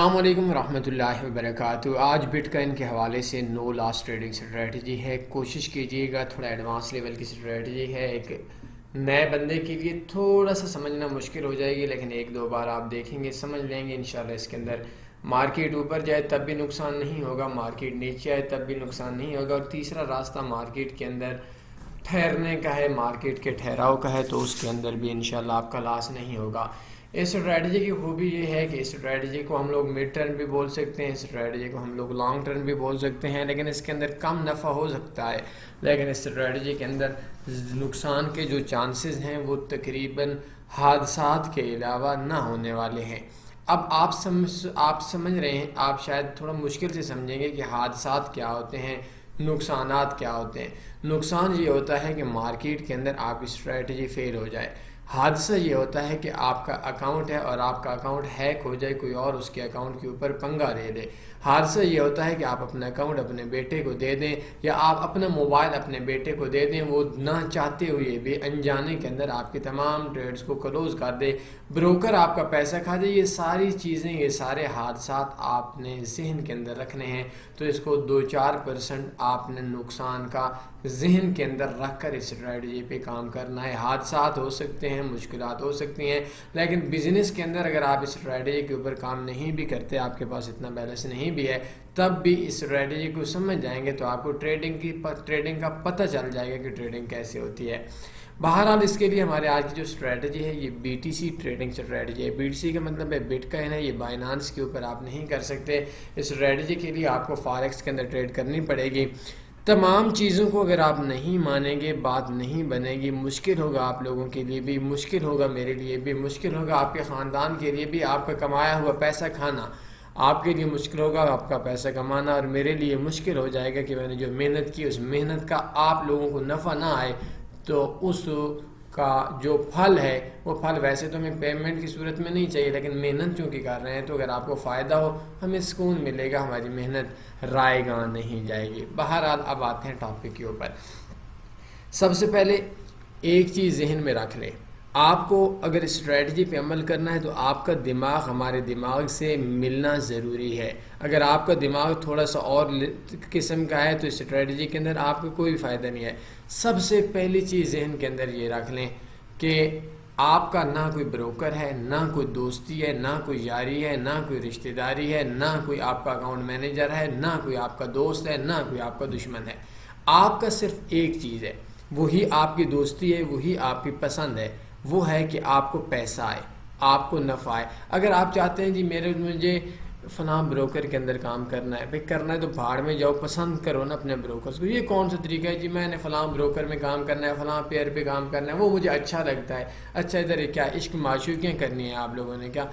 السلام علیکم ورحمۃ اللہ وبرکاتہ۔ آج بٹ کوائن کے حوالے سے نو لاس ٹریڈنگ اسٹریٹجی ہے، کوشش کیجیے گا، تھوڑا ایڈوانس لیول کی اسٹریٹجی ہے، ایک نئے بندے کے لیے تھوڑا سا سمجھنا مشکل ہو جائے گی، لیکن ایک دو بار آپ دیکھیں گے سمجھ لیں گے انشاءاللہ۔ اس کے اندر مارکیٹ اوپر جائے تب بھی نقصان نہیں ہوگا، مارکیٹ نیچے آئے تب بھی نقصان نہیں ہوگا، اور تیسرا راستہ مارکیٹ کے اندر ٹھہرنے کا ہے، مارکیٹ کے ٹھہراؤ کا ہے، تو اس کے اندر بھی انشاءاللہ آپ کا لاس نہیں ہوگا۔ اس اسٹریٹجی کی خوبی یہ ہے کہ اس اسٹریٹجی کو ہم لوگ مڈ ٹرم بھی بول سکتے ہیں، اس اسٹریٹجی کو ہم لوگ لانگ ٹرم بھی بول سکتے ہیں، لیکن اس کے اندر کم نفع ہو سکتا ہے، لیکن اس اسٹریٹجی کے اندر نقصان کے جو چانسز ہیں وہ تقریباً حادثات کے علاوہ نہ ہونے والے ہیں۔ اب آپ سمجھ رہے ہیں، آپ شاید تھوڑا مشکل سے سمجھیں گے کہ حادثات کیا ہوتے ہیں، نقصانات کیا ہوتے ہیں۔ نقصان یہ ہوتا ہے کہ مارکیٹ کے اندر آپ کی اسٹریٹجی فیل ہو جائے، حادثہ یہ ہوتا ہے کہ آپ کا اکاؤنٹ ہے اور آپ کا اکاؤنٹ ہیک ہو جائے، کوئی اور اس کے اکاؤنٹ کے اوپر پنگا لے لے۔ حادثہ یہ ہوتا ہے کہ آپ اپنا اکاؤنٹ اپنے بیٹے کو دے دیں، یا آپ اپنا موبائل اپنے بیٹے کو دے دیں، وہ نہ چاہتے ہوئے بھی انجانے کے اندر آپ کے تمام ٹریڈز کو کلوز کر دے، بروکر آپ کا پیسہ کھا دے۔ یہ ساری چیزیں، یہ سارے حادثات آپ نے ذہن کے اندر رکھنے ہیں، تو اس کو 2-4% آپ نے نقصان کا ذہن کے اندر رکھ کر اس اسٹریٹجی پہ کام کرنا ہے۔ حادثات ہو سکتے ہیں، مشکلات ہو سکتی ہیں، لیکن بزنس کے اندر اگر آپ اس اسٹریٹجی کے اوپر کام نہیں بھی کرتے، آپ کے پاس اتنا بیلنس نہیں بھی ہے، تب بھی اس اسٹریٹجی کو سمجھ جائیں گے تو آپ کو ٹریڈنگ کا پتہ چل جائے گا کہ ٹریڈنگ کیسے ہوتی ہے۔ بہرحال اس کے لیے ہمارے آج کی جو اسٹریٹجی ہے یہ BTC ٹریڈنگ اسٹریٹجی ہے۔ BTC کا مطلب ہے بٹ کوائن ہے، یہ بائنانس کے اوپر آپ نہیں کر سکتے۔ اس اسٹریٹجی کے لیے آپ کو فاریکس کے اندر ٹریڈ کرنی پڑے گی۔ تمام چیزوں کو اگر آپ نہیں مانیں گے، بات نہیں بنے گی، مشکل ہوگا، آپ لوگوں کے لیے بھی مشکل ہوگا، میرے لیے بھی مشکل ہوگا، آپ کے خاندان کے لیے بھی آپ کا کمایا ہوا پیسہ کھانا، آپ کے لیے مشکل ہوگا آپ کا پیسہ کمانا، اور میرے لیے مشکل ہو جائے گا کہ میں نے جو محنت کی اس محنت کا آپ لوگوں کو نفع نہ آئے، تو اس کا جو پھل ہے وہ پھل ویسے تو ہمیں پیمنٹ کی صورت میں نہیں چاہیے، لیکن محنت چونکہ کر رہے ہیں تو اگر آپ کو فائدہ ہو ہمیں سکون ملے گا، ہماری محنت رائے گاں نہیں جائے گی۔ بہرحال اب آتے ہیں ٹاپک کے اوپر۔ سب سے پہلے ایک چیز ذہن میں رکھ لیں، آپ کو اگر اسٹریٹجی پہ عمل کرنا ہے تو آپ کا دماغ ہمارے دماغ سے ملنا ضروری ہے۔ اگر آپ کا دماغ تھوڑا سا اور قسم کا ہے تو اس اسٹریٹجی کے اندر آپ کو کوئی فائدہ نہیں ہے۔ سب سے پہلی چیز ذہن کے اندر یہ رکھ لیں کہ آپ کا نہ کوئی بروکر ہے، نہ کوئی دوستی ہے، نہ کوئی یاری ہے، نہ کوئی رشتہ داری ہے، نہ کوئی آپ کا اکاؤنٹ مینیجر ہے، نہ کوئی آپ کا دوست ہے، نہ کوئی آپ کا دشمن ہے۔ آپ کا صرف ایک چیز ہے، وہی آپ کی دوستی ہے، وہی آپ کی پسند ہے، وہ ہے کہ آپ کو پیسہ آئے، آپ کو نفع آئے۔ اگر آپ چاہتے ہیں جی مجھے فلاں بروکر کے اندر کام کرنا ہے، بھئی کرنا ہے تو بھاڑ میں جاؤ، پسند کرو نا اپنے بروکرز کو۔ یہ کون سا طریقہ ہے جی میں نے فلاں بروکر میں کام کرنا ہے، فلاں پیئر پہ کام کرنا ہے، وہ مجھے اچھا لگتا ہے۔ اچھا ادھر کیا عشق معشوقیاں کرنی ہیں آپ لوگوں نے کیا؟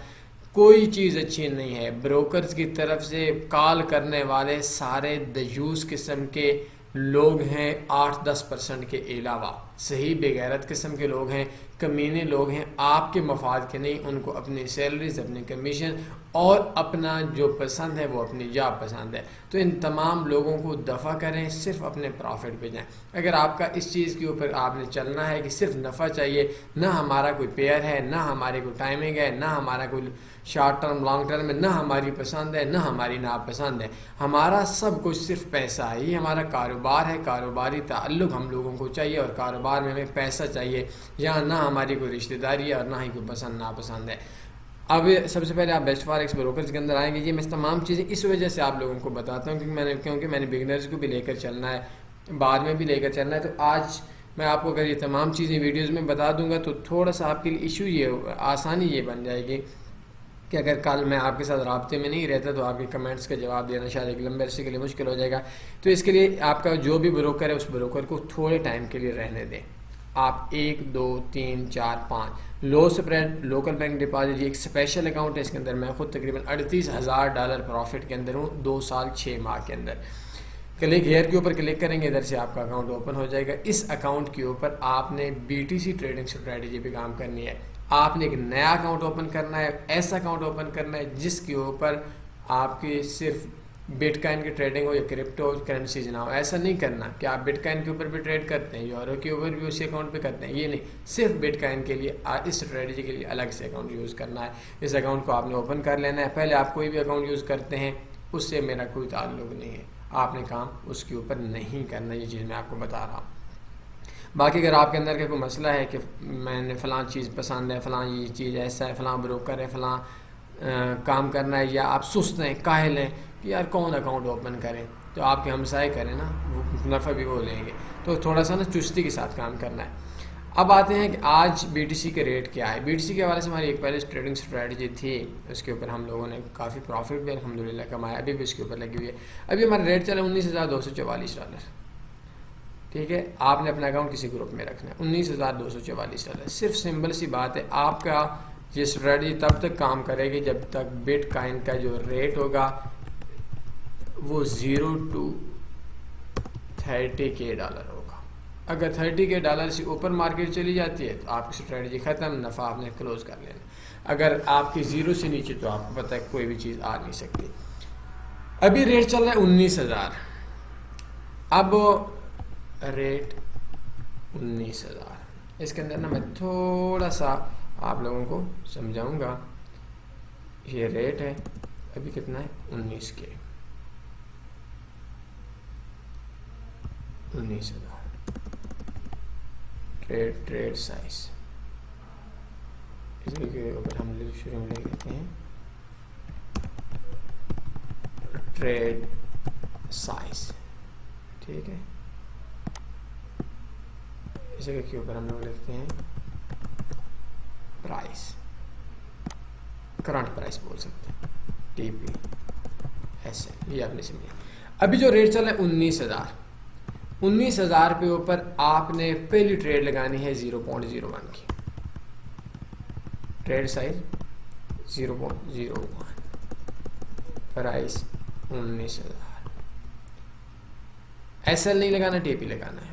کوئی چیز اچھی نہیں ہے۔ بروکرز کی طرف سے کال کرنے والے سارے دیوس قسم کے لوگ ہیں، 8-10% کے علاوہ صحیح بے غیرت قسم کے لوگ ہیں، کمینے لوگ ہیں، آپ کے مفاد کے نہیں، ان کو اپنی سیلریز، اپنی کمیشن اور اپنا جو پسند ہے وہ اپنی جاب پسند ہے۔ تو ان تمام لوگوں کو دفع کریں، صرف اپنے پروفٹ پہ جائیں۔ اگر آپ کا اس چیز کے اوپر آپ نے چلنا ہے کہ صرف نفع چاہیے، نہ ہمارا کوئی پیئر ہے، نہ ہمارے کوئی ٹائمنگ ہے، نہ ہمارا کوئی شارٹ ٹرم لانگ ٹرم ہے، نہ ہماری پسند ہے، نہ ہماری ناپسند ہے، ہمارا سب کچھ صرف پیسہ ہے، یہ ہمارا کاروبار ہے، کاروباری تعلق ہم لوگوں کو چاہیے، اور کاروبار میں ہمیں پیسہ چاہیے، یہاں نہ ہماری کوئی رشتہ داری ہے اور نہ ہی کوئی پسند ناپسند ہے۔ اب سب سے پہلے آپ بیسٹ فاریکس بروکرز کے اندر آئیں گے جی، میں تمام چیزیں اس وجہ سے آپ لوگوں کو بتاتا ہوں کیونکہ میں نے بگنرز کو بھی لے کر چلنا ہے، بعد میں بھی لے کر چلنا ہے، تو آج میں آپ کو اگر یہ تمام چیزیں ویڈیوز میں بتا دوں گا تو تھوڑا سا آپ کے لیے ایشو یہ آسانی یہ بن جائے گی کہ اگر کل میں آپ کے ساتھ رابطے میں نہیں رہتا تو آپ کے کمنٹس کا جواب دینا شاید ایک لمبے عرصے کے لیے مشکل ہو جائے گا۔ تو اس کے لیے آپ کا جو بھی بروکر ہے اس بروکر کو تھوڑے ٹائم کے لیے رہنے دیں۔ آپ 1 2 3 4 5 لو سپریڈ لوکل بینک ڈپازٹ، یہ ایک اسپیشل اکاؤنٹ ہے، اس کے اندر میں خود تقریباً $38,000 پروفٹ کے اندر ہوں 2 سال 6 ماہ کے اندر۔ کلک ہیئر کے اوپر کلک کریں گے، ادھر سے آپ کا اکاؤنٹ اوپن ہو جائے گا۔ اس اکاؤنٹ کے اوپر آپ نے BTC ٹریڈنگ اسٹریٹجی پہ کام کرنی ہے۔ آپ نے ایک نیا اکاؤنٹ اوپن کرنا ہے، ایسا اکاؤنٹ اوپن کرنا ہے جس کے اوپر آپ کے صرف بٹ کائن کی ٹریڈنگ ہو یا کرپٹو کرنسیز نہ ہو. ایسا نہیں کرنا کہ آپ بٹ کائن کے اوپر بھی ٹریڈ کرتے ہیں, یورو کے اوپر بھی اسی اکاؤنٹ پہ کرتے ہیں, یہ نہیں. صرف بٹ کائن کے لیے اس اسٹریٹجی کے لیے الگ سے اکاؤنٹ یوز کرنا ہے. اس اکاؤنٹ کو آپ نے اوپن کر لینا ہے. پہلے آپ کوئی بھی اکاؤنٹ یوز کرتے ہیں اس سے میرا کوئی تعلق نہیں ہے, آپ نے کام اس کے اوپر نہیں کرنا. یہ چیز میں آپ کو بتا رہا ہوں. باقی اگر آپ کے اندر کا کوئی مسئلہ ہے کہ میں نے فلاں چیز پسند ہے, فلاں یہ چیز ایسا ہے, فلاں بروکر ہے, فلاں کام کرنا ہے, یا آپ سست ہیں, کاہل ہیں کہ یار کون اکاؤنٹ اوپن کریں, تو آپ کے ہمسائے کریں نا, وہ نفع بھی وہ لیں گے. تو تھوڑا سا نا چستی کے ساتھ کام کرنا ہے. اب آتے ہیں کہ آج بی ٹی سی کے ریٹ کیا ہے. بی ٹی سی کے حوالے سے ہماری ایک پہلے ٹریڈنگ اسٹریٹجی تھی, اس کے اوپر ہم لوگوں نے کافی پروفٹ بھی الحمدللہ کمایا. ابھی بھی اس کے اوپر لگی ہوئی ہے. ابھی ہمارا ریٹ چلا $19,244. ٹھیک ہے, آپ نے اپنا اکاؤنٹ کسی گروپ میں رکھنا ہے. $19,244. صرف سمپل سی بات ہے, آپ کا یہ اسٹریٹجی تب تک کام کرے گی جب تک بٹ کائن کا جو ریٹ ہوگا وہ $0 to $30,000 ہوگا. اگر $30,000 سے اوپر مارکیٹ چلی جاتی ہے تو آپ کی اسٹریٹجی ختم, نفع آپ نے کلوز کر لینا. اگر آپ کی 0 سے نیچے تو آپ کو پتہ ہے کوئی بھی چیز آ نہیں سکتی. ابھی ریٹ چل رہا ہے 19,000. اب ریٹ 19,000, اس کے اندر نا میں تھوڑا سا آپ لوگوں کو سمجھاؤں گا. یہ ریٹ ہے ابھی کتنا ہے, 19,000. ٹریڈ سائز اس کے اوپر ہم شروع میں لے لیتے ہیں. ٹریڈ سائز, ٹھیک ہے, اس جگہ کے اوپر ہم لوگ لکھتے ہیں پرائس, کرنٹ پرائس بول سکتے ہیں, ٹی پی ایس ایل. یہ آپ نے سمجھا. ابھی جو ریٹ چل رہا ہے 19,000, 19,000 پہ اوپر آپ نے پہلی ٹریڈ لگانی ہے 0.01 کی. Trade size 0.01, price 19,000. S L نہیں لگانا, ٹی پی لگانا ہے.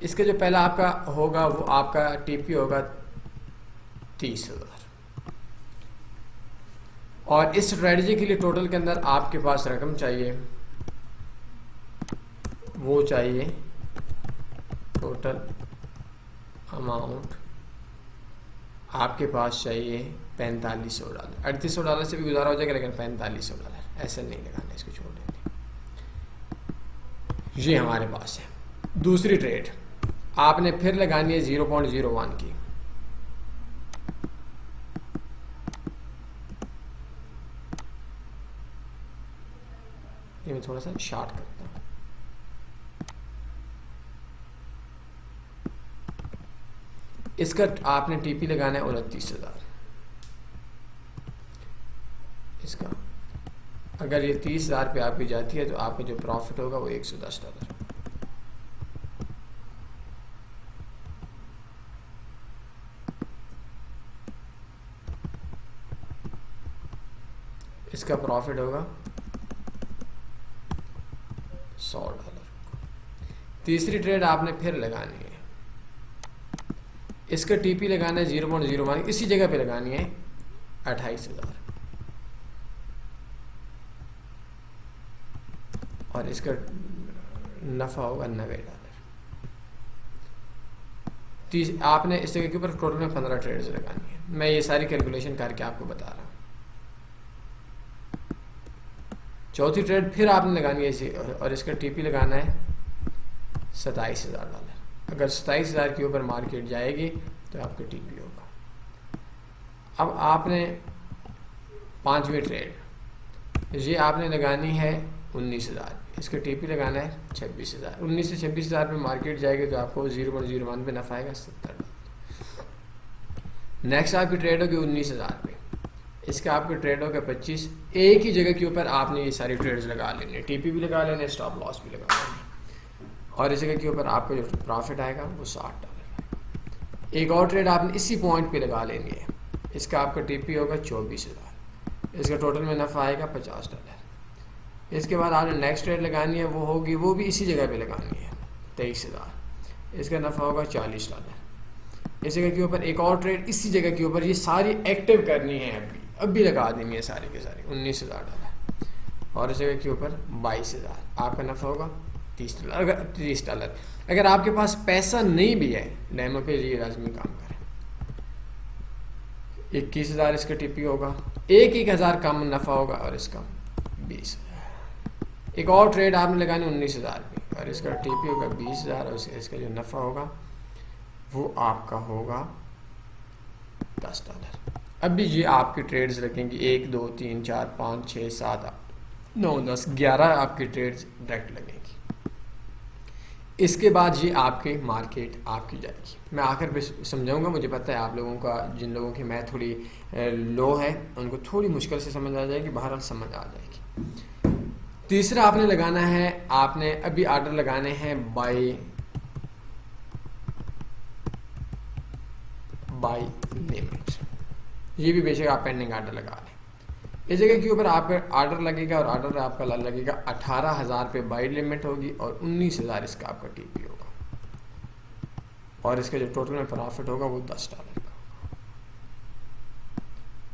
اس کا جو پہلا آپ کا ہوگا وہ آپ کا ٹی پی ہوگا 30,000. اور اس اسٹریٹجی کے لیے ٹوٹل کے اندر آپ کے پاس رقم چاہیے, وہ چاہیے ٹوٹل اماؤنٹ آپ کے پاس چاہیے $4,500. $3,800 سے بھی گزارا ہو جائے گا, لیکن $4,500 ایسے نہیں لگانا, اس کو چھوڑ دیں. یہ ہمارے پاس ہے. دوسری ٹریڈ آپ نے پھر لگانی ہے 0.01 کی. یہ میں تھوڑا سا شارٹ کرتا ہوں. اس کا آپ نے ٹی پی لگانا ہے 29,000. اس کا اگر یہ 30,000 پہ آپ کی جاتی ہے تو آپ کا جو پروفٹ ہوگا وہ $110. اس کا پروفٹ ہوگا $100. تیسری ٹریڈ آپ نے پھر لگانی ہے, اس کا ٹی پی لگانا ہے 0.01, اسی جگہ پہ لگانی ہے 28,000. اور اس کا نفع ہوگا $90. آپ نے اس جگہ کے اوپر ٹوٹل میں 15 ٹریڈز لگانی ہے. میں یہ ساری کیلکولیشن کر کے آپ کو بتا رہا ہوں. چوتھی ٹریڈ پھر آپ نے لگانی ہے اسی, اور اس کا ٹی پی لگانا ہے $27,000. اگر 27,000 کے اوپر مارکیٹ جائے گی تو آپ کا ٹی پی ہوگا. اب آپ نے پانچویں ٹریڈ یہ آپ نے لگانی ہے 19,000, اس کا ٹی پی لگانا ہے 26,000. 19 سے 26,000 پہ مارکیٹ جائے گی تو آپ کو 0.01 پہ نفع آئے گا $70. نیکسٹ آپ کی ٹریڈ ہوگی 19,000 پہ, اس کا آپ کا ٹریڈ ہوگا 25. ایک ہی جگہ کے اوپر آپ نے یہ ساری ٹریڈز لگا لینی ہے, ٹی پی بھی لگا لینا ہے, اسٹاپ لاس بھی لگا لینا ہے. اور اس جگہ کے اوپر آپ کا جو پروفٹ آئے گا وہ $60. ایک اور ٹریڈ آپ نے اسی پوائنٹ پہ لگا لینی ہے, اس کا آپ کا ٹی پی ہوگا 24,000. اس کا ٹوٹل میں نفع آئے گا $50. اس کے بعد آپ نے نیکسٹ ٹریڈ لگانی ہے, وہ ہوگی, وہ بھی اسی جگہ پہ لگانی ہے 23,000. اس کا نفع ہوگا $40. اس جگہ کے اوپر ایک اور ٹریڈ اسی جگہ کے اوپر, یہ ساری ایکٹیو کرنی ہے اب بھی لگا دیں گے سارے کے سارے $19,000 اور اس جگہ کے اوپر 22,000. آپ کا نفع ہوگا $30. اگر آپ کے پاس پیسہ نہیں بھی ہے ڈیمو پہ یہ لازمی کام کریں. 21,000 اس کا ٹی پی ہوگا, 1,000 کم نفع ہوگا اور اس کا 20,000. ایک اور ٹریڈ آپ نے لگانی 19,000 پہ اور اس کا ٹی پی ہوگا 20,000 اور اس کا جو نفع ہوگا وہ آپ کا ہوگا $10. اب بھی یہ آپ کی ٹریڈز لگیں گی 1 2 3 4 5 6 7 8 9 10 11 آپ کی ٹریڈز ڈائریکٹ لگیں گی. اس کے بعد یہ آپ کے مارکیٹ آپ کی جائے گی. میں آخر پہ سمجھاؤں گا, مجھے پتہ ہے آپ لوگوں کا جن لوگوں کی میتھ تھوڑی لو ہے ان کو تھوڑی مشکل سے سمجھ آ جائے گی, بہرحال سمجھ آ جائے گی. تیسرا آپ نے لگانا ہے, آپ نے ابھی آرڈر لگانے ہیں بائی لیمٹ. یہ بھی بے شک آپ پینڈنگ آرڈر لگا لیں. اس جگہ کے اوپر آپ کا آرڈر لگے گا اور آرڈر آپ کا لگے گا 18,000 پہ بائی لمٹ ہوگی اور 19,000 اس کا آپ کا ٹی پی ہوگا اور اس کا جو ٹوٹل میں پرافٹ ہوگا وہ $10 کا ہوگا.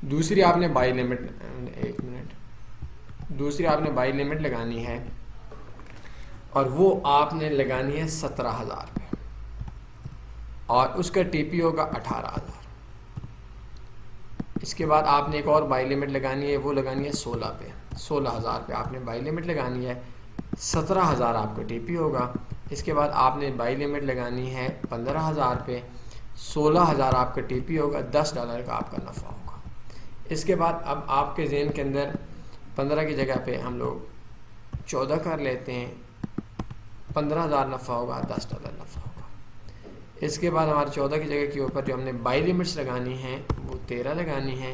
دوسری آپ نے بائی لمٹ دوسری آپ نے بائی لمٹ لگانی ہے اور وہ آپ نے لگانی ہے 17,000 پہ اور اس کا ٹی پی ہوگا 18,000. اس کے بعد آپ نے ایک اور بائی لمٹ لگانی ہے, وہ لگانی ہے 16 پہ. 16,000 پہ آپ نے بائی لمٹ لگانی ہے, 17,000 آپ کا ٹی پی ہوگا. اس کے بعد آپ نے بائی لمٹ لگانی ہے 15,000 پہ, 16,000 آپ کا ٹی پی ہوگا, $10 کا آپ کا نفع ہوگا. اس کے بعد اب آپ کے ذہن کے اندر 15 کی جگہ پہ ہم لوگ 14 کر لیتے ہیں, 15,000 نفع ہوگا, $10 نفع ہوگا. اس کے بعد ہمارے 14 کی جگہ کے اوپر جو ہم نے بائی لمٹس لگانی ہیں وہ 13 لگانی ہیں,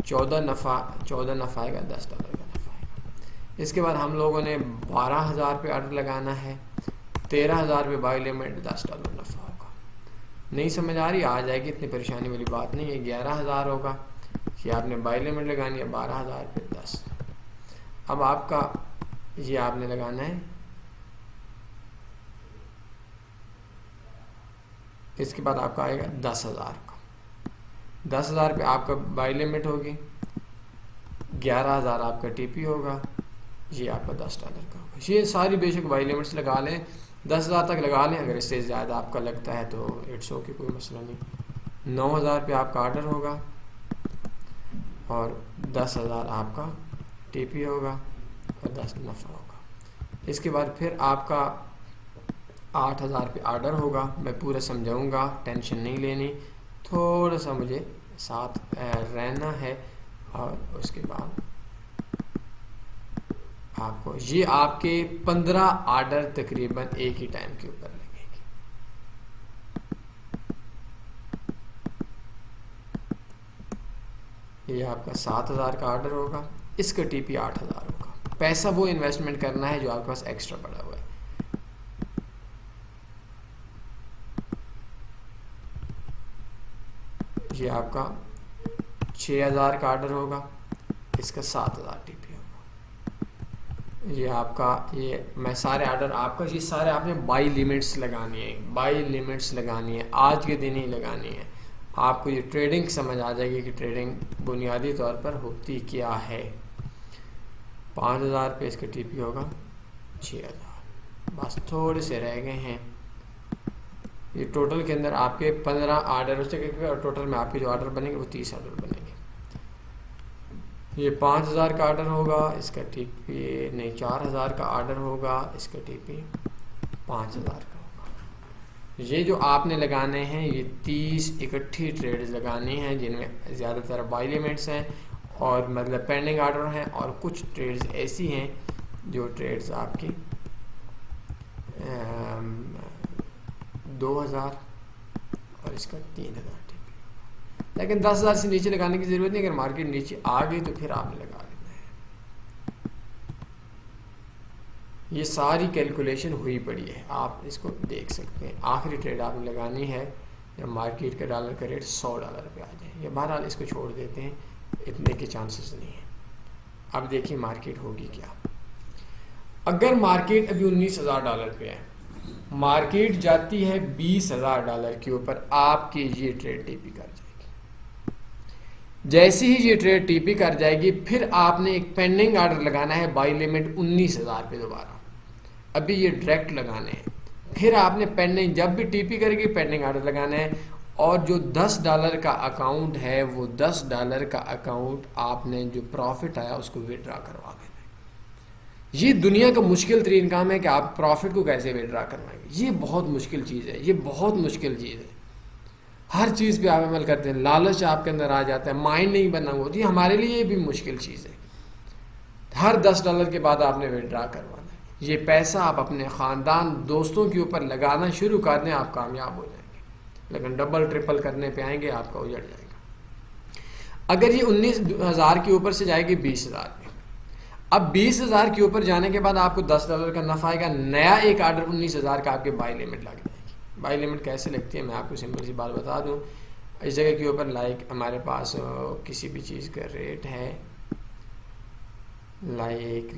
14 نفع آئے گا, $10 کا نفع آئے گا. اس کے بعد ہم لوگوں نے 12,000 پہ آرڈر لگانا ہے, 13,000 پہ بائی لمٹ, $10 نفع ہوگا. نہیں سمجھ آ رہی, آ جائے گی, اتنی پریشانی والی بات نہیں ہے. 11,000 ہوگا کہ آپ نے بائی لمٹ لگانی ہے, 12,000 پہ 10. اب آپ کا یہ آپ نے لگانا ہے. اس کے بعد آپ کا آئے گا 10,000 کا. 10,000 پہ آپ کا بائی لمٹ ہوگی, 11,000 آپ کا ٹی پی ہوگا, یہ آپ کا $10 کا ہوگا. یہ ساری بے شک بائی لمٹس لگا لیں, 10,000 تک لگا لیں. اگر اس سے زیادہ آپ کا لگتا ہے تو اٹس اوکے, کوئی مسئلہ نہیں. 9,000 پہ آپ کا آرڈر ہوگا اور 10,000 آپ کا ٹی پی ہوگا اور 10 نفع ہوگا. اس کے بعد پھر آپ کا 8,000 پہ آرڈر ہوگا. میں پورا سمجھاؤں گا, ٹینشن نہیں لینی, تھوڑا سا مجھے ساتھ رہنا ہے. اور اس کے بعد آپ کو یہ آپ کے 15 آرڈر تقریباً ایک ہی ٹائم کے اوپر لگیں گے. یہ آپ کا 7,000 کا آرڈر ہوگا, اس کا ٹی پی 8,000 ہوگا. پیسہ وہ انویسٹمنٹ کرنا ہے جو آپ کے پاس ایکسٹرا پڑا ہوا ہے. یہ آپ کا 6,000 کا آرڈر ہوگا, اس کا 7,000 ٹی پی ہوگا. یہ آپ کا یہ میں سارے آرڈر آپ کا یہ سارے آپ نے بائی لیمٹس لگانی ہے, بائی لیمٹس لگانی ہے, آج کے دن ہی لگانی ہے. آپ کو یہ ٹریڈنگ سمجھ آ جائے گی کہ ٹریڈنگ بنیادی طور پر ہوتی کیا ہے. 5,000 پہ اس کا ٹی پی ہوگا 6,000, بس تھوڑے سے رہ گئے ہیں. یہ ٹوٹل کے اندر آپ کے 15 آرڈر ہو سکے گا اور ٹوٹل میں آپ کے جو آرڈر بنے گے وہ 30 آرڈر بنے گے. یہ 5,000 کا آرڈر ہوگا, اس کا ٹی پی نہیں 4,000 کا آرڈر ہوگا, اس کا ٹی پی 5,000 کا ہوگا. یہ جو آپ نے لگانے ہیں یہ 30 اکٹھی ٹریڈز لگانی ہیں جن میں زیادہ تر بائی لیمٹس ہیں اور مطلب پینڈنگ آرڈر ہیں, اور کچھ ٹریڈز ایسی ہیں جو ٹریڈز آپ کی 2,000 اور اس کا 3,000 ٹی پی ہوگا. لیکن 10,000 سے نیچے لگانے کی ضرورت نہیں. اگر مارکیٹ نیچے آ گئی تو پھر آپ نے لگا لینا ہے. یہ ساری کیلکولیشن ہوئی پڑی ہے, آپ اس کو دیکھ سکتے ہیں. آخری ٹریڈ آپ نے لگانی ہے جب مارکیٹ کا ڈالر کا ریٹ $100 پہ آ جائے. یا بہرحال اس کو چھوڑ دیتے ہیں, اتنے کے چانسز نہیں ہیں. اب دیکھیے مارکیٹ ہوگی کیا. اگر مارکیٹ ابھی $19,000 پہ ہے, مارکیٹ جاتی ہے $20,000 کے اوپر, آپ کی یہ ٹریڈ ٹی پی کر جائے گی. جیسے ہی یہ ٹریڈ ٹی پی کر جائے گی پھر آپ نے ایک پینڈنگ آرڈر لگانا ہے بائی لمٹ 19,000 پہ دوبارہ. ابھی یہ ڈائریکٹ لگانے ہیں. پھر آپ نے پینڈنگ جب بھی ٹی پی کرے گی پینڈنگ آرڈر لگانا ہے. اور جو $10 کا اکاؤنٹ ہے وہ $10 کا اکاؤنٹ آپ نے جو پروفٹ آیا اس کو وڈرا کروا دینا. یہ دنیا کا مشکل ترین کام ہے کہ آپ پروفٹ کو کیسے وڈرا کروائیں گے. یہ بہت مشکل چیز ہے, یہ بہت مشکل چیز ہے. ہر چیز پہ آپ عمل کرتے ہیں, لالچ آپ کے اندر آ جاتا ہے, مائنڈ نہیں بنا ہوا ہوتی. ہمارے لیے یہ بھی مشکل چیز ہے. ہر $10 کے بعد آپ نے وڈرا کروانا ہے. یہ پیسہ آپ اپنے خاندان دوستوں کے اوپر لگانا شروع کر دیں, آپ کامیاب ہو جائیں گے. لیکن ڈبل ٹرپل کرنے پہ آئیں گے آپ کا اجڑ جائے گا. اگر یہ 19,000 کے اوپر سے جائے گی 20,000 میں, اب 20,000 کے اوپر جانے کے بعد آپ کو $10 کا نفع آئے گا. نیا ایک آرڈر 19,000 کا آپ کے بائی لمٹ لگ جائے گی. بائی لمٹ کیسے لگتی ہے میں آپ کو سمپل سی بات بتا دوں. اس جگہ کے اوپر لائک ہمارے پاس کسی بھی چیز کا ریٹ ہے لائک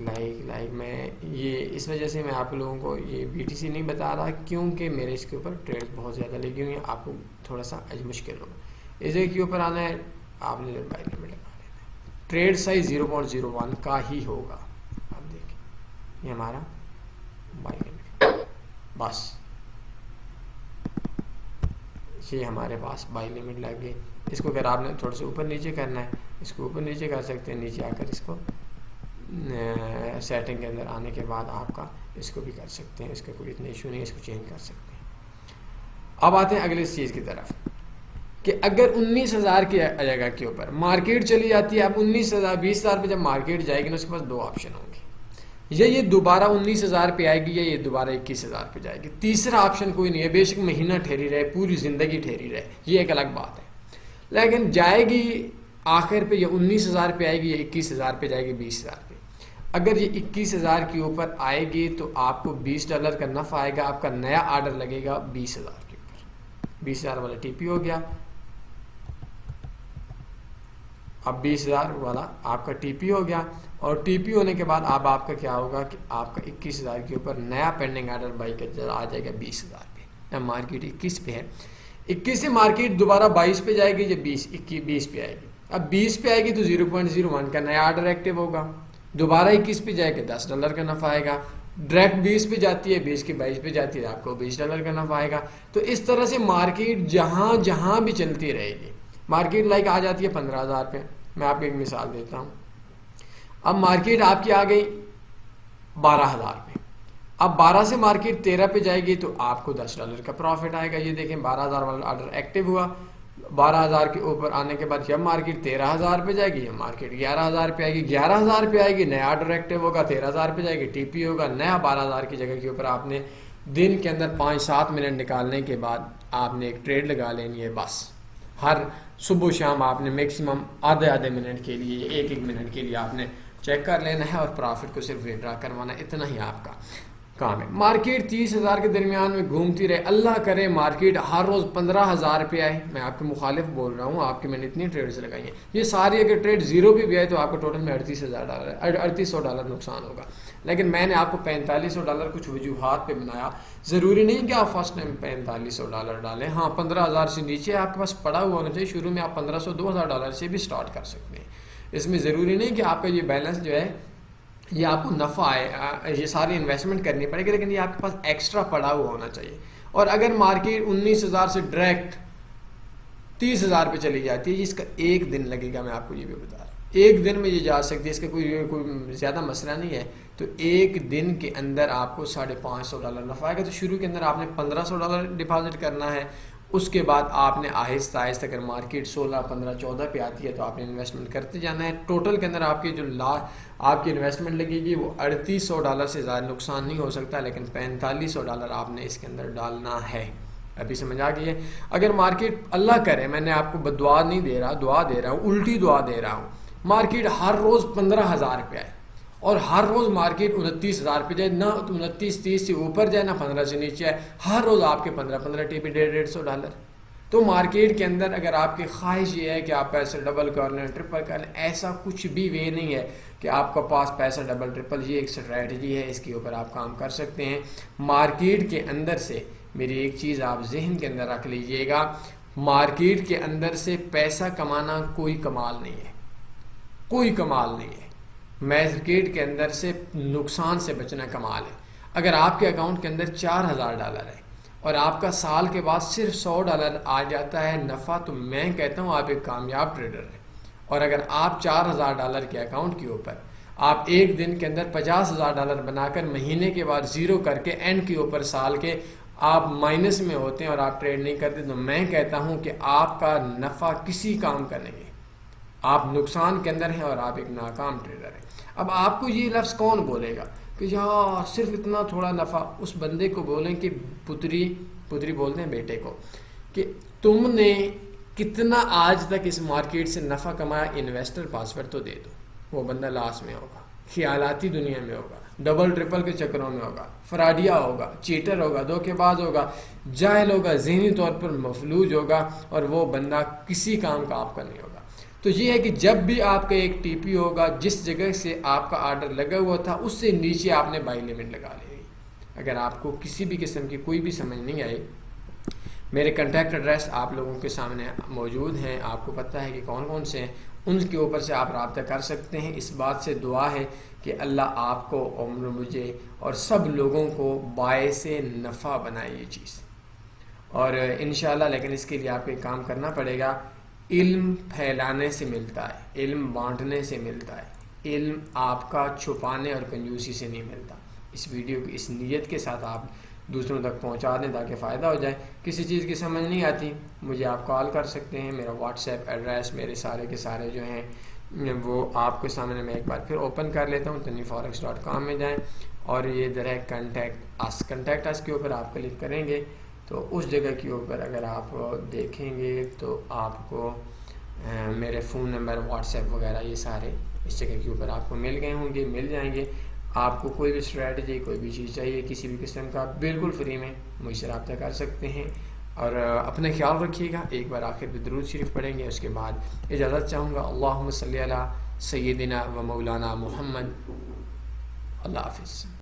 میں یہ اس وجہ سے میں آپ لوگوں کو یہ بی ٹی سی نہیں بتا رہا کیونکہ میرے اس کے اوپر ٹریڈ بہت زیادہ لگی ہوئی ہیں, آپ کو تھوڑا سا مشکل ہوگا. اس جگہ کے اوپر آنا ہے, آپ نے بائی لمٹ لگا لینا ہے. ٹریڈ سائز 0.01 کا ہی ہوگا. آپ دیکھیں یہ ہمارا بائی لمٹ, بس یہ ہمارے پاس بائی لمٹ لگ گئی. اس کو اگر آپ نے تھوڑا سا اوپر نیچے کرنا ہے اس کو اوپر نیچے کر سکتے ہیں, نیچے آ کر اس کو سیٹنگ کے اندر آنے کے بعد آپ کا اس کو بھی کر سکتے ہیں. اس کا کوئی اتنا ایشو نہیں, اس کو چینج کر سکتے ہیں. اب آتے ہیں اگلے چیز کی طرف کہ اگر 19,000 کی جگہ کے اوپر مارکیٹ چلی جاتی ہے. اب 19,000 20,000 پہ جب مارکیٹ جائے گی نا اس کے پاس دو آپشن ہوں گے, یا یہ دوبارہ 19,000 پہ آئے گی یا یہ دوبارہ 21,000 پہ جائے گی. تیسرا آپشن کوئی نہیں ہے. بے شک مہینہ ٹھہری رہے, پوری زندگی ٹھہری رہے, یہ ایک الگ بات ہے. لیکن جائے گی آخر پہ یا 19,000 پہ آئے گی یا 21,000 پہ جائے گی 20,000 پہ. اگر یہ 21,000 کے اوپر آئے گی تو آپ کو $20 کا نفع آئے گا. آپ کا نیا آرڈر لگے گا 20,000 کے اوپر. 20,000 والا ٹی پی ہو گیا. اب 20,000 والا آپ کا ٹی پی ہو گیا, اور ٹی پی ہونے کے بعد اب آپ کا کیا ہوگا کہ آپ کا 21,000 کے اوپر نیا پینڈنگ آرڈر بائی کا آ جائے گا 20,000 پہ. اب مارکیٹ 21 پہ ہے, 21 سے مارکیٹ دوبارہ 22 پہ جائے گی یا 20 پہ آئے گی. اب 20 پہ آئے گی تو 0.01 کا نیا آرڈر ایکٹیو ہوگا. دوبارہ 21 پہ جائے گی $10 کا نفع آئے گا. ڈائریکٹ 20 پہ جاتی ہے, 20 کی 22 پہ جاتی ہے, آپ کو $20 کا نفع آئے گا. تو اس طرح سے مارکیٹ جہاں بھی چلتی رہے گی. مارکیٹ لائک آ جاتی ہے 15,000 پہ. میں آپ کو ایک مثال دیتا ہوں. اب مارکیٹ آپ کی آ گئی 12,000 پہ. اب 12 سے مارکیٹ 13 پہ جائے گی تو آپ کو $10 کا پروفٹ آئے گا. یہ دیکھیں 12,000 والا آرڈر ایکٹیو ہوا. 12,000 کے اوپر آنے کے بعد جب مارکیٹ 13,000 پہ جائے گی یا مارکیٹ 11,000 پہ آئے گی, 11,000 پہ آئے گی نیا آرڈر ایکٹیو ہوگا. 13,000 پہ جائے گی ٹی پی ہوگا نیا. 12,000 کی جگہ کے اوپر آپ نے دن کے اندر 5-7 منٹ نکالنے کے بعد آپ نے ایک ٹریڈ لگا لینی ہے. بس ہر صبح شام آپ نے میکسیمم آدھے منٹ کے لیے 1 منٹ کے لیے آپ نے چیک کر لینا ہے اور پروفٹ کو صرف وڈرا کروانا. اتنا ہی آپ کا کام ہے. مارکیٹ 30,000 کے درمیان میں گھومتی رہے. اللہ کرے مارکیٹ ہر روز 15,000 پہ آئے. میں آپ کے مخالف بول رہا ہوں, آپ کی میں نے اتنی ٹریڈز لگائی ہیں. یہ ساری اگر ٹریڈ زیرو پہ بھی آئے تو آپ کو ٹوٹل میں $3,800 نقصان ہوگا. لیکن میں نے آپ کو $4,500 کچھ وجوہات پہ بنایا. ضروری نہیں کہ آپ فرسٹ ٹائم $4,500 ڈالیں. ہاں 15,000 سے نیچے آپ کے پاس پڑا ہوا ہونا چاہیے. شروع میں آپ $1,500-2,000 سے بھی سٹارٹ کر سکتے ہیں. اس میں ضروری نہیں کہ آپ کا یہ بیلنس جو ہے یہ آپ کو نفع آئے, یہ ساری انویسٹمنٹ کرنی پڑے گی, لیکن یہ آپ کے پاس ایکسٹرا پڑا ہوا ہونا چاہیے. اور اگر مارکیٹ 19,000 سے ڈائریکٹ 30,000 پہ چلی جاتی ہے, اس کا 1 دن لگے گا. میں آپ کو یہ بھی بتا رہا ہوں 1 دن میں یہ جا سکتی ہے. اس کا کوئی زیادہ مسئلہ نہیں ہے. تو 1 دن کے اندر آپ کو $550 نفع آئے گا. تو شروع کے اندر آپ نے $1,500 ڈپازٹ کرنا ہے. اس کے بعد آپ نے آہستہ آہستہ اگر مارکیٹ 16, 15, 14 پہ آتی ہے تو آپ نے انویسٹمنٹ کرتے جانا ہے. ٹوٹل کے اندر آپ کی جو آپ کی انویسٹمنٹ لگے گی وہ $3,800 سے زیادہ نقصان نہیں ہو سکتا, لیکن $4,500 آپ نے اس کے اندر ڈالنا ہے. ابھی سمجھ آ گئی ہے. اگر مارکیٹ اللہ کرے, میں نے آپ کو بدعا نہیں دے رہا, دعا دے رہا ہوں, الٹی دعا دے رہا ہوں, مارکیٹ ہر روز 15,000 پہ آئے اور ہر روز مارکیٹ 29,000 پہ جائے, نہ 29-30 سے اوپر جائے نہ 15 سے نیچے آئے, ہر روز آپ کے 15 ٹی پی $150. تو مارکیٹ کے اندر اگر آپ کی خواہش یہ ہے کہ آپ پیسے ڈبل کر لیں, ٹرپل کر لیں, ایسا کچھ بھی وے نہیں ہے کہ آپ کا پاس پیسہ ڈبل ٹرپل. یہ ایک اسٹریٹجی ہے, اس کے اوپر آپ کام کر سکتے ہیں. مارکیٹ کے اندر سے میری ایک چیز آپ ذہن کے اندر رکھ لیجئے گا, مارکیٹ کے اندر سے پیسہ کمانا کوئی کمال نہیں ہے، کوئی کمال نہیں ہے، مارکیٹ کے اندر سے نقصان سے بچنا کمال ہے۔ اگر آپ کے اکاؤنٹ کے اندر $4000 ہے اور آپ کا سال کے بعد صرف $100 آ جاتا ہے نفع، تو میں کہتا ہوں آپ ایک کامیاب ٹریڈر ہیں۔ اور اگر آپ $4000 کے اکاؤنٹ کے اوپر آپ ایک دن کے اندر $50000 بنا کر مہینے کے بعد زیرو کر کے اینڈ کے اوپر سال کے آپ مائنس میں ہوتے ہیں اور آپ ٹریڈ نہیں کرتے، تو میں کہتا ہوں کہ آپ کا نفع کسی کام کا نہیں ہے، آپ نقصان کے اندر ہیں اور آپ ایک ناکام ٹریڈر ہیں۔ اب آپ کو یہ لفظ کون بولے گا کہ یار صرف اتنا تھوڑا نفع؟ اس بندے کو بولیں کہ پتری بولتے ہیں بیٹے کو، کہ تم نے کتنا آج تک اس مارکیٹ سے نفع کمایا، انویسٹر پاسورڈ تو دے دو۔ وہ بندہ لاس میں ہوگا، خیالاتی دنیا میں ہوگا، ڈبل ٹرپل کے چکروں میں ہوگا، فراڈیا ہوگا، چیٹر ہوگا، دھوکے باز ہوگا، جاہل ہوگا، ذہنی طور پر مفلوج ہوگا، اور وہ بندہ کسی کام کا آپ کا نہیں ہوگا۔ تو یہ ہے کہ جب بھی آپ کا ایک ٹی پی ہوگا، جس جگہ سے آپ کا آرڈر لگا ہوا تھا اس سے نیچے آپ نے بائی لمٹ لگا لی۔ اگر آپ کو کسی بھی قسم کی کوئی بھی سمجھ نہیں آئی، میرے کنٹیکٹ ایڈریس آپ لوگوں کے سامنے موجود ہیں، آپ کو پتہ ہے کہ کون کون سے ہیں، ان کے اوپر سے آپ رابطہ کر سکتے ہیں۔ اس بات سے دعا ہے کہ اللہ آپ کو اور مجھے اور سب لوگوں کو باعث نفع بنائے یہ چیز، اور انشاءاللہ لیکن اس کے لیے آپ کو ایک کام کرنا پڑے گا۔ علم پھیلانے سے ملتا ہے، علم بانٹنے سے ملتا ہے، علم آپ کا چھپانے اور کنجوسی سے نہیں ملتا۔ اس ویڈیو کی اس نیت کے ساتھ آپ دوسروں تک پہنچا دیں تاکہ فائدہ ہو جائے۔ کسی چیز کی سمجھ نہیں آتی مجھے آپ کال کر سکتے ہیں، میرا واٹس ایپ ایڈریس میرے سارے کے سارے جو ہیں وہ آپ کے سامنے میں ایک بار پھر اوپن کر لیتا ہوں۔ taniforex.com میں جائیں اور یہ ادھر ہے کنٹیکٹ اس کے اوپر آپ کلک کریں گے تو اس جگہ کے اوپر اگر آپ دیکھیں گے تو آپ کو میرے فون نمبر، واٹس ایپ وغیرہ یہ سارے اس جگہ کے اوپر آپ کو مل گئے ہوں گے، مل جائیں گے۔ آپ کو کوئی بھی اسٹریٹجی، کوئی بھی چیز چاہیے کسی بھی قسم کا، بالکل فری میں مجھ سے رابطہ کر سکتے ہیں۔ اور اپنا خیال رکھیے گا۔ ایک بار آخر پہ درود شریف پڑھیں گے، اس کے بعد اجازت چاہوں گا۔ اللہم صلی علی سیدنا و مولانا محمد۔ اللہ حافظ۔